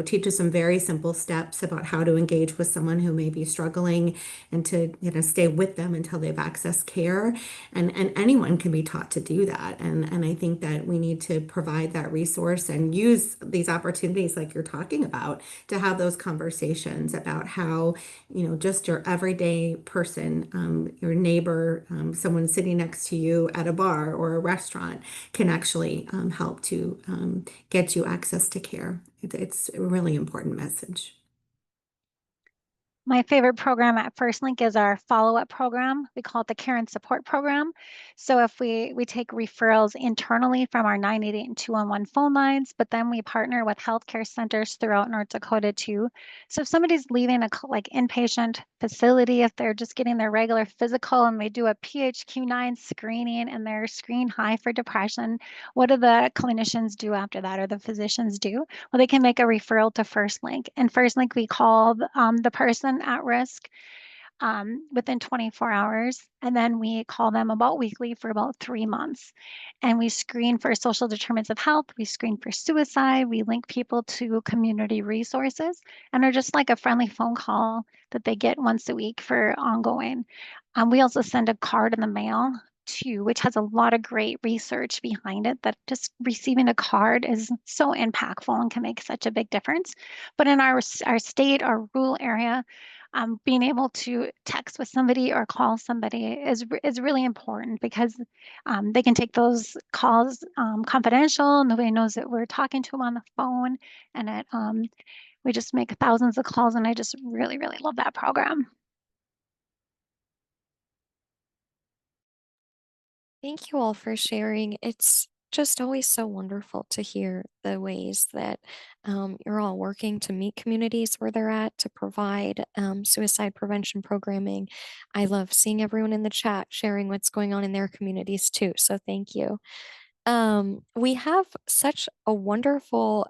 teaches some very simple steps about how to engage with someone who may be struggling and to stay with them until they've accessed care. And anyone can be taught to do that. And I think that we need to provide that resource and use these opportunities like you're talking about to have those conversations about how, just your everyday person, your neighbor, someone sitting next to you at a bar or a restaurant can actually help to get you access to care. It's a really important message. My favorite program at FirstLink is our follow-up program. We call it the Care and Support Program. So if we take referrals internally from our 988 and 211 phone lines, but then we partner with healthcare centers throughout North Dakota too. So if somebody's leaving a like inpatient facility, if they're just getting their regular physical and they do a PHQ-9 screening and they're screened high for depression, what do the clinicians do after that, or the physicians do? Well, they can make a referral to FirstLink. And FirstLink, we call the person at risk within 24 hours. And then we call them about weekly for about 3 months. And we screen for social determinants of health. We screen for suicide. We link people to community resources and are just like a friendly phone call that they get once a week for ongoing. We also send a card in the mail too, which has a lot of great research behind it, that just receiving a card is so impactful and can make such a big difference. But in our state, our rural area, being able to text with somebody or call somebody is really important, because they can take those calls confidential. Nobody knows that we're talking to them on the phone, and we just make thousands of calls, and I just really, really love that program. Thank you all for sharing. It's just always so wonderful to hear the ways that you're all working to meet communities where they're at to provide suicide prevention programming. I love seeing everyone in the chat sharing what's going on in their communities too. So thank you. We have such a wonderful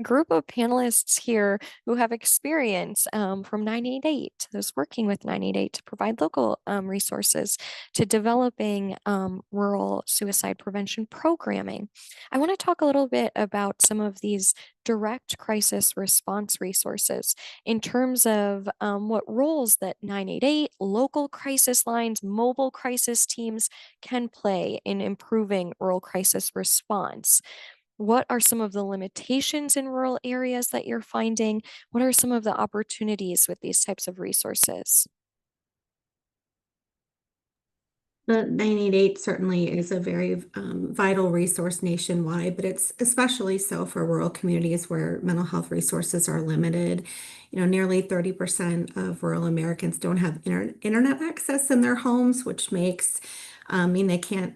group of panelists here who have experience from 988, those working with 988 to provide local resources, to developing rural suicide prevention programming. I want to talk a little bit about some of these direct crisis response resources in terms of what roles that 988, local crisis lines, mobile crisis teams can play in improving rural crisis response. What are some of the limitations in rural areas that you're finding? What are some of the opportunities with these types of resources? The 988 certainly is a very vital resource nationwide, but it's especially so for rural communities where mental health resources are limited. Nearly 30% of rural Americans don't have internet access in their homes, which makes, mean they can't,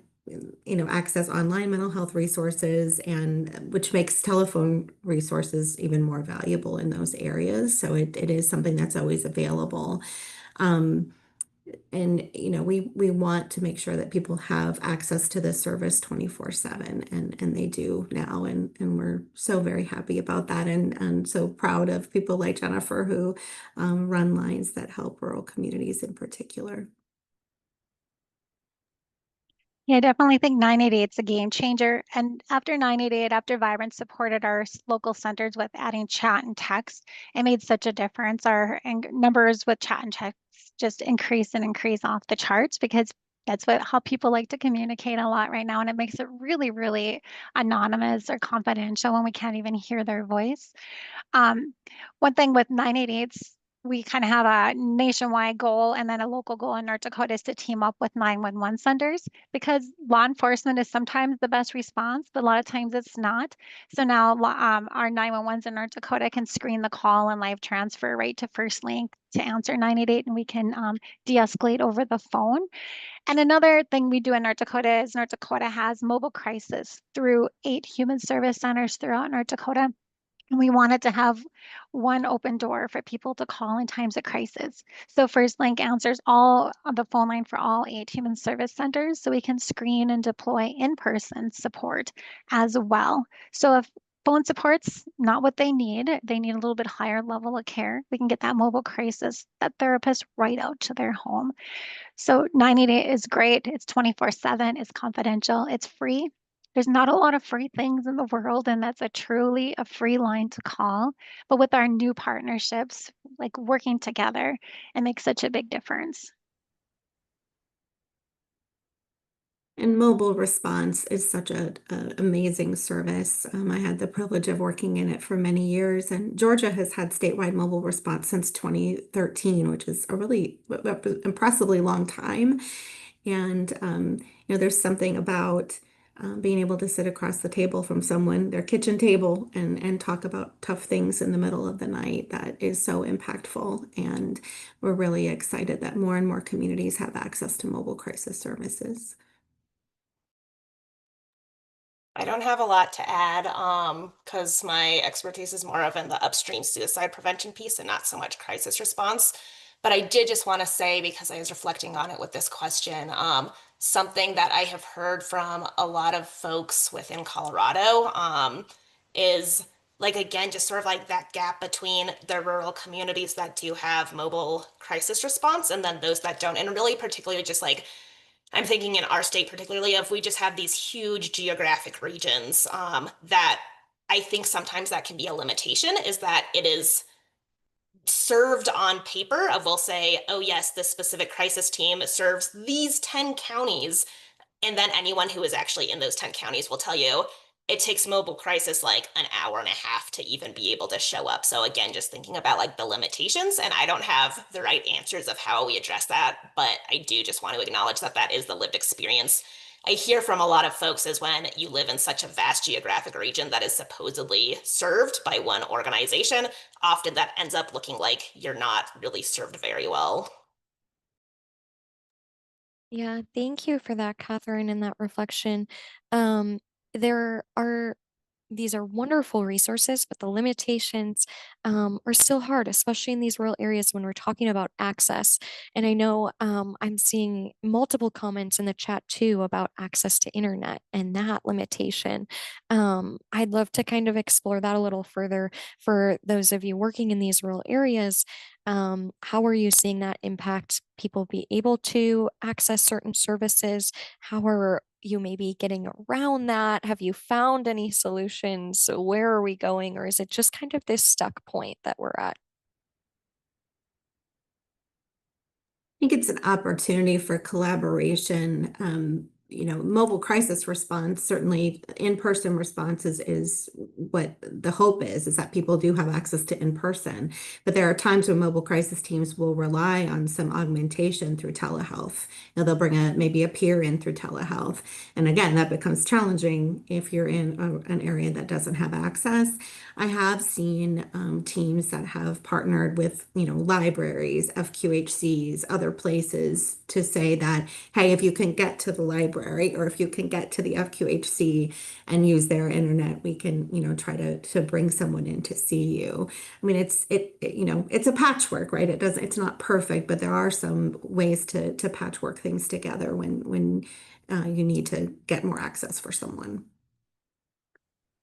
access online mental health resources, and which makes telephone resources even more valuable in those areas. So it is something that's always available. Um, and we want to make sure that people have access to this service 24/7, and they do now, and we're so very happy about that, and so proud of people like Jennifer who run lines that help rural communities in particular. Yeah, I definitely think 988 is a game changer. And after 988, after Vibrant supported our local centers with adding chat and text, it made such a difference. Our numbers with chat and text just increase and increase off the charts because that's how people like to communicate a lot right now. And it makes it really, really anonymous or confidential when we can't even hear their voice. Um, One thing with 988s, we kind of have a nationwide goal and then a local goal in North Dakota is to team up with 911 centers because law enforcement is sometimes the best response, but a lot of times it's not. So now our 911s in North Dakota can screen the call and live transfer right to FirstLink to answer 988, and we can de-escalate over the phone. And another thing we do in North Dakota is North Dakota has mobile crisis through 8 human service centers throughout North Dakota. And we wanted to have one open door for people to call in times of crisis. So FirstLink answers all of the phone line for all 8 human service centers, so we can screen and deploy in-person support as well. So if phone support's not what they need a little bit higher level of care, we can get that mobile crisis, that therapist right out to their home. So 988 is great. It's 24/7, it's confidential, it's free. There's not a lot of free things in the world, and that's a truly a free line to call. But with our new partnerships, like working together, it makes such a big difference. And mobile response is such a amazing service. I had the privilege of working in it for many years, and Georgia has had statewide mobile response since 2013, which is a really impressively long time. And there's something about being able to sit across the table from someone, their kitchen table, and talk about tough things in the middle of the night that is so impactful. And we're really excited that more and more communities have access to mobile crisis services. I don't have a lot to add, because my expertise is more of in the upstream suicide prevention piece and not so much crisis response. But I did just want to say, because I was reflecting on it with this question, something that I have heard from a lot of folks within Colorado, is like, again, just sort of like that gap between the rural communities that do have mobile crisis response and then those that don't. And really particularly just like I'm thinking in our state, particularly, if we just have these huge geographic regions, that I think sometimes that can be a limitation, is that it is served on paper of, we'll say, oh yes, this specific crisis team serves these 10 counties, and then anyone who is actually in those 10 counties will tell you it takes mobile crisis like an hour and a half to even be able to show up. So again, just thinking about like the limitations, and I don't have the right answers of how we address that, but I do just want to acknowledge that that is the lived experience I hear from a lot of folks is when you live in such a vast geographic region that is supposedly served by one organization, often that ends up looking like you're not really served very well. Yeah, thank you for that, Catherine, and that reflection. Um, there are these are wonderful resources, but the limitations are still hard, especially in these rural areas when we're talking about access. And I know I'm seeing multiple comments in the chat too about access to internet and that limitation. I'd love to kind of explore that a little further for those of you working in these rural areas. How are you seeing that impact people be able to access certain services? How are you maybe getting around that? Have you found any solutions? Where are we going? Or is it just kind of this stuck point that we're at? Think it's an opportunity for collaboration. mobile crisis response, certainly in-person response is what the hope is that people do have access to in-person. But there are times when mobile crisis teams will rely on some augmentation through telehealth. They'll bring maybe a peer in through telehealth. And again, that becomes challenging if you're in an area that doesn't have access. I have seen teams that have partnered with, libraries, FQHCs, other places to say that, hey, if you can get to the library or if you can get to the FQHC and use their internet, we can, try to bring someone in to see you. I mean, it's a patchwork, right? It's not perfect, but there are some ways to patchwork things together when you need to get more access for someone.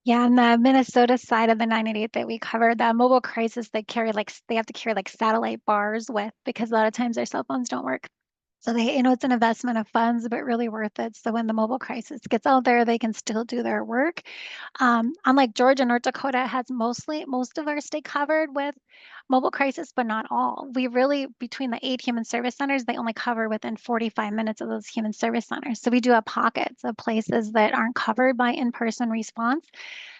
Yeah, on the Minnesota side of the 988 that we covered, the mobile crisis, they have to carry like satellite bars with because a lot of times their cell phones don't work. So it's an investment of funds, but really worth it. So when the mobile crisis gets out there, they can still do their work. Unlike Georgia, North Dakota has most of our state covered with mobile crisis, but not all. We really, between the 8 human service centers, they only cover within 45 minutes of those human service centers. So we do have pockets of places that aren't covered by in-person response.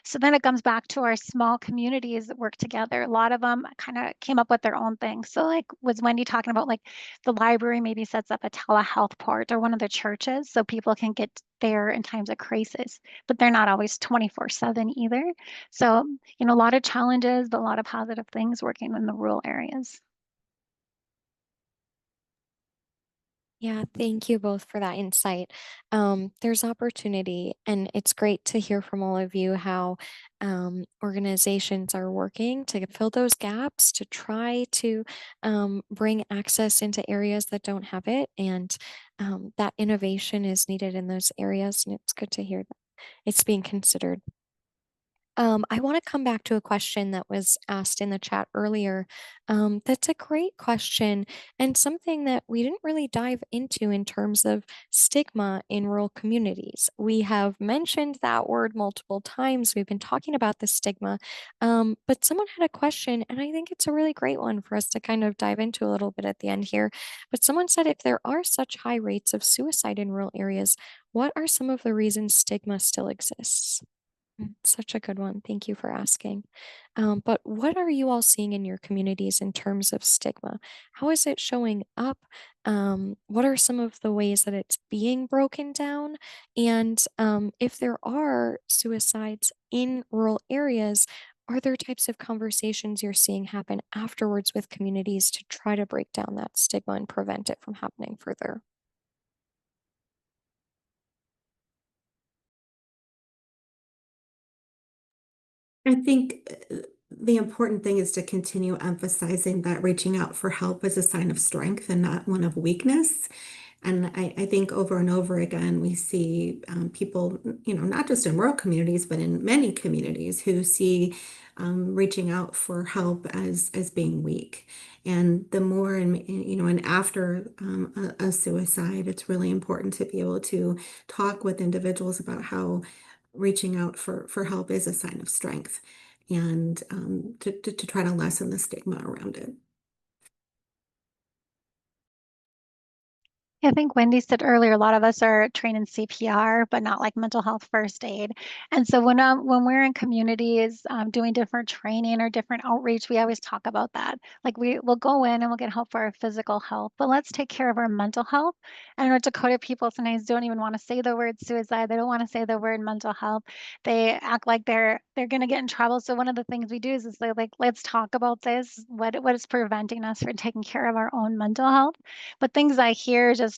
So then it comes back to our small communities that work together. A lot of them kind of came up with their own thing. So like was Wendy talking about like the library maybe sets up a telehealth port or one of the churches so people can get there in times of crisis, but they're not always 24/7 either. So, a lot of challenges, but a lot of positive things working in the rural areas. Yeah, thank you both for that insight. There's opportunity, and it's great to hear from all of you how organizations are working to fill those gaps, to try to bring access into areas that don't have it, and that innovation is needed in those areas, and it's good to hear that it's being considered. I want to come back to a question that was asked in the chat earlier. That's a great question and something that we didn't really dive into in terms of stigma in rural communities. We have mentioned that word multiple times. We've been talking about the stigma, but someone had a question, and I think it's a really great one for us to kind of dive into a little bit at the end here. But someone said if there are such high rates of suicide in rural areas, what are some of the reasons stigma still exists? Such a good one. Thank you for asking. But what are you all seeing in your communities in terms of stigma? How is it showing up? What are some of the ways that it's being broken down? And if there are suicides in rural areas, are there types of conversations you're seeing happen afterwards with communities to try to break down that stigma and prevent it from happening further? I think the important thing is to continue emphasizing that reaching out for help is a sign of strength and not one of weakness. And I think over and over again, we see people, not just in rural communities, but in many communities who see reaching out for help as being weak. And the more, and after a suicide, it's really important to be able to talk with individuals about how reaching out for help is a sign of strength and to try to lessen the stigma around it. I think Wendy said earlier, a lot of us are trained in CPR, but not like mental health first aid. And so when we're in communities doing different training or different outreach, we always talk about that. Like will go in and we'll get help for our physical health, but let's take care of our mental health. And North Dakota people sometimes don't even want to say the word suicide. They don't want to say the word mental health. They act like they're going to get in trouble. So one of the things we do is say like, let's talk about this. What is preventing us from taking care of our own mental health? But things I hear just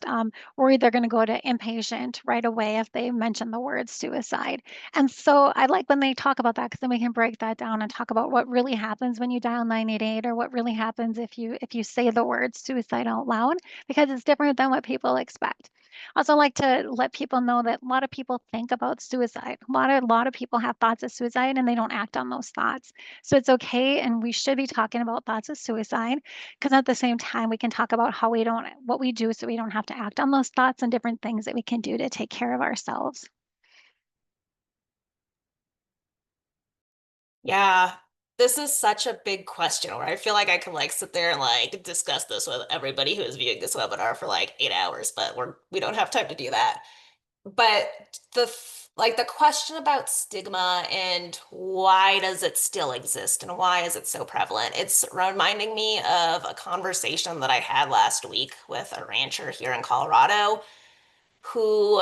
worried they're going to go to inpatient right away if they mention the word suicide. And so I like when they talk about that because then we can break that down and talk about what really happens when you dial 988 or what really happens if you say the word suicide out loud because it's different than what people expect. Also like to let people know that a lot of people think about suicide. A lot of people have thoughts of suicide and they don't act on those thoughts. So it's okay and we should be talking about thoughts of suicide because at the same time we can talk about what we do so we don't have to act on those thoughts and different things that we can do to take care of ourselves. Yeah, this is such a big question where I feel like I could like sit there and like discuss this with everybody who is viewing this webinar for like 8 hours, but we don't have time to do that. but the question about stigma and why does it still exist and why is it so prevalent? It's reminding me of a conversation that I had last week with a rancher here in Colorado who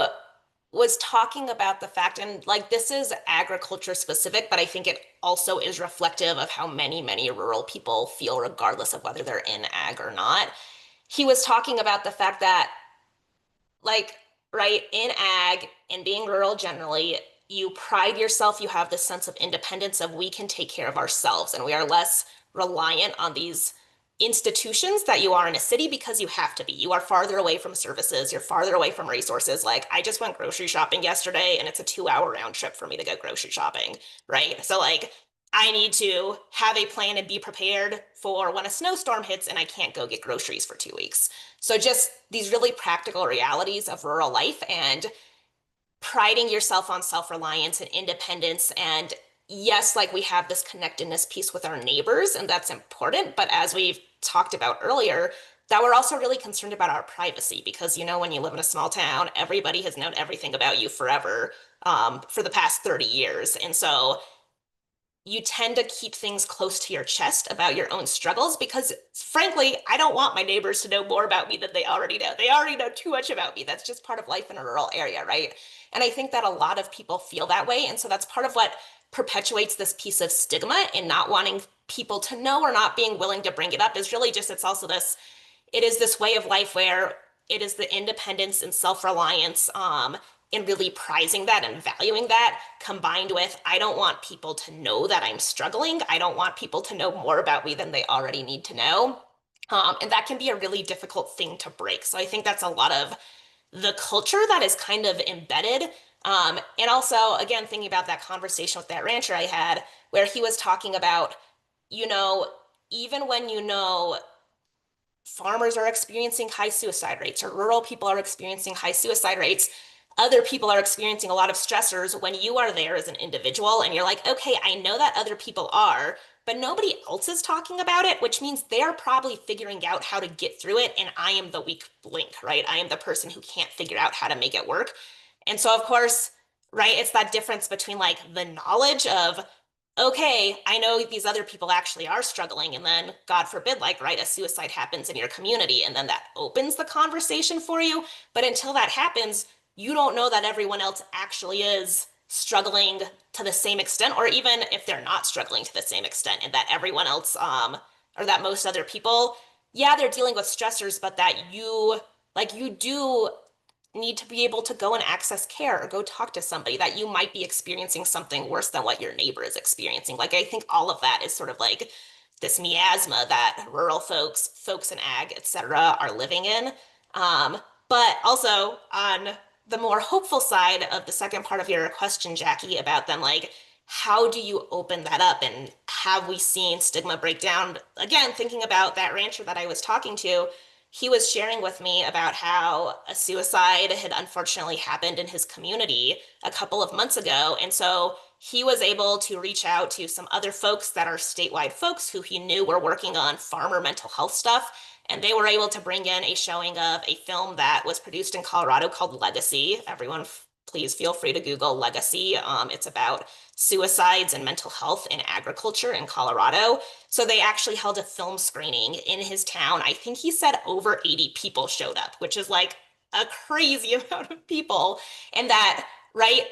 was talking about the fact, and like this is agriculture specific, but I think it also is reflective of how many rural people feel regardless of whether they're in ag or not. He was talking about the fact that like, right, in ag and being rural generally, you pride yourself, you have this sense of independence of we can take care of ourselves and we are less reliant on these institutions that you are in a city because you have to be. You are farther away from services, you're farther away from resources. Like I just went grocery shopping yesterday and it's a 2 hour round trip for me to go grocery shopping, right? So like I need to have a plan and be prepared for when a snowstorm hits and I can't go get groceries for 2 weeks. So just these really practical realities of rural life and priding yourself on self-reliance and independence. And yes, like we have this connectedness piece with our neighbors, and that's important. But as we've talked about earlier, that we're also really concerned about our privacy because, you know, when you live in a small town, everybody has known everything about you forever, for the past 30 years. And so you tend to keep things close to your chest about your own struggles because, frankly, I don't want my neighbors to know more about me than they already know. They already know too much about me. That's just part of life in a rural area, right? And I think that a lot of people feel that way. And so that's part of what perpetuates this piece of stigma and not wanting people to know or not being willing to bring it up is really just, it's also this, it is this way of life where it is the independence and self-reliance, and really prizing that and valuing that combined with, I don't want people to know that I'm struggling. I don't want people to know more about me than they already need to know. And that can be a really difficult thing to break. So I think that's a lot of the culture that is kind of embedded. And also, again, thinking about that conversation with that rancher I had, where he was talking about, you know, even when you know farmers are experiencing high suicide rates or rural people are experiencing high suicide rates, other people are experiencing a lot of stressors when you are there as an individual and you're like, okay, I know that other people are, but nobody else is talking about it, which means they're probably figuring out how to get through it. And I am the weak link, right? I am the person who can't figure out how to make it work. And so, of course, right, it's that difference between like the knowledge of, okay, I know these other people actually are struggling. And then, God forbid, like, right, a suicide happens in your community, and then that opens the conversation for you. But until that happens, you don't know that everyone else actually is struggling to the same extent, or even if they're not struggling to the same extent, and that everyone else, or that most other people, yeah, they're dealing with stressors, but that you, like, you do need to be able to go and access care or go talk to somebody that you might be experiencing something worse than what your neighbor is experiencing. Like I think all of that is sort of like this miasma that rural folks in ag, et cetera, are living in. But also on the more hopeful side of the second part of your question, Jackie, about then like, how do you open that up and have we seen stigma break down? Again, thinking about that rancher that I was talking to, he was sharing with me about how a suicide had unfortunately happened in his community a couple of months ago. And so he was able to reach out to some other folks that are statewide folks who he knew were working on farmer mental health stuff. And they were able to bring in a showing of a film that was produced in Colorado called Legacy. Everyone, please feel free to Google Legacy. It's about suicides and mental health in agriculture in Colorado. So they actually held a film screening in his town. I think he said over 80 people showed up, which is like a crazy amount of people. And that, right,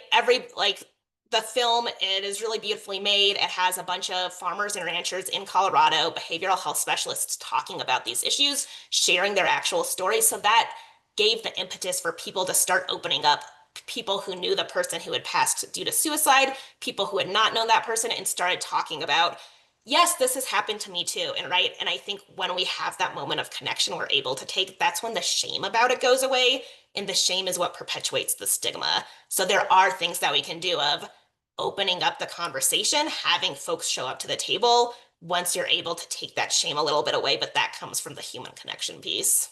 like the film, it is really beautifully made. It has a bunch of farmers and ranchers in Colorado, behavioral health specialists talking about these issues, sharing their actual stories. So that gave the impetus for people to start opening up, people who knew the person who had passed due to suicide, people who had not known that person, and started talking about, yes, this has happened to me too. And right. And I think when we have that moment of connection, we're able to take, that's when the shame about it goes away. And the shame is what perpetuates the stigma. So there are things that we can do of opening up the conversation, having folks show up to the table once you're able to take that shame a little bit away, but that comes from the human connection piece.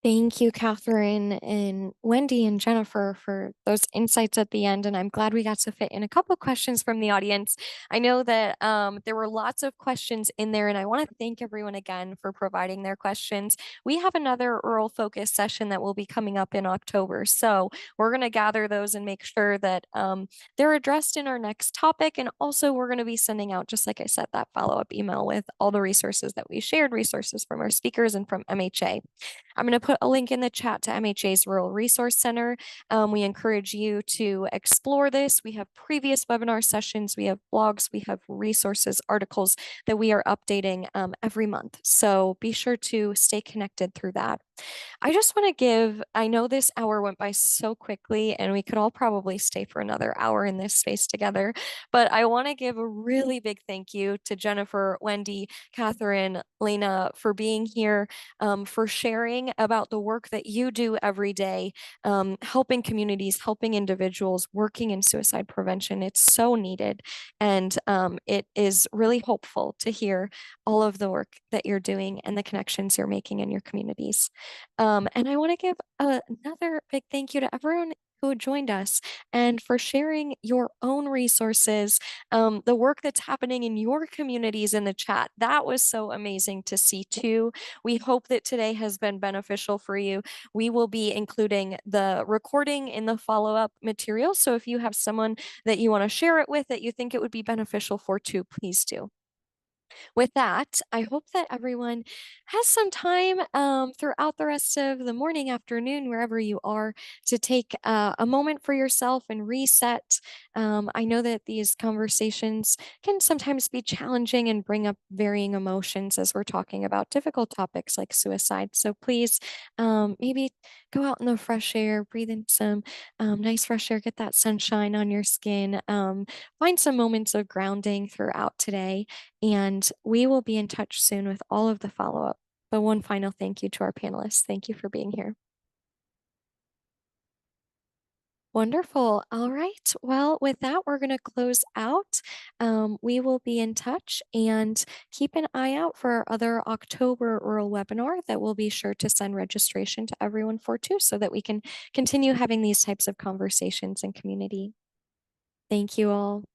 Thank you, Catherine and Wendy and Jennifer, for those insights at the end. And I'm glad we got to fit in a couple questions from the audience. I know that there were lots of questions in there, and I want to thank everyone again for providing their questions. We have another rural focus session that will be coming up in October. So we're going to gather those and make sure that they're addressed in our next topic. And also, we're going to be sending out, just like I said, that follow-up email with all the resources that we shared, resources from our speakers and from MHA. I'm going to put a link in the chat to MHA's Rural Resource Center. We encourage you to explore this. We have previous webinar sessions, we have blogs, we have resources, articles that we are updating every month. So be sure to stay connected through that. I just want to give, I know this hour went by so quickly and we could all probably stay for another hour in this space together, but I want to give a really big thank you to Jennifer, Wendy, Catherine, Lena for being here, for sharing about the work that you do every day, helping communities, helping individuals, working in suicide prevention. It's so needed. And it is really hopeful to hear all of the work that you're doing and the connections you're making in your communities. And I want to give another big thank you to everyone who joined us and for sharing your own resources, the work that's happening in your communities in the chat. That was so amazing to see too. We hope that today has been beneficial for you. We will be including the recording in the follow-up material. So if you have someone that you want to share it with that you think it would be beneficial for too, please do. With that, I hope that everyone has some time throughout the rest of the morning, afternoon, wherever you are, to take a moment for yourself and reset. I know that these conversations can sometimes be challenging and bring up varying emotions as we're talking about difficult topics like suicide. So please maybe go out in the fresh air, breathe in some nice fresh air, get that sunshine on your skin, find some moments of grounding throughout today. And we will be in touch soon with all of the follow-up. But one final thank you to our panelists. Thank you for being here. Wonderful. All right. Well, with that, we're going to close out. We will be in touch and keep an eye out for our other October rural webinar that we'll be sure to send registration to everyone for too, so that we can continue having these types of conversations in community. Thank you all.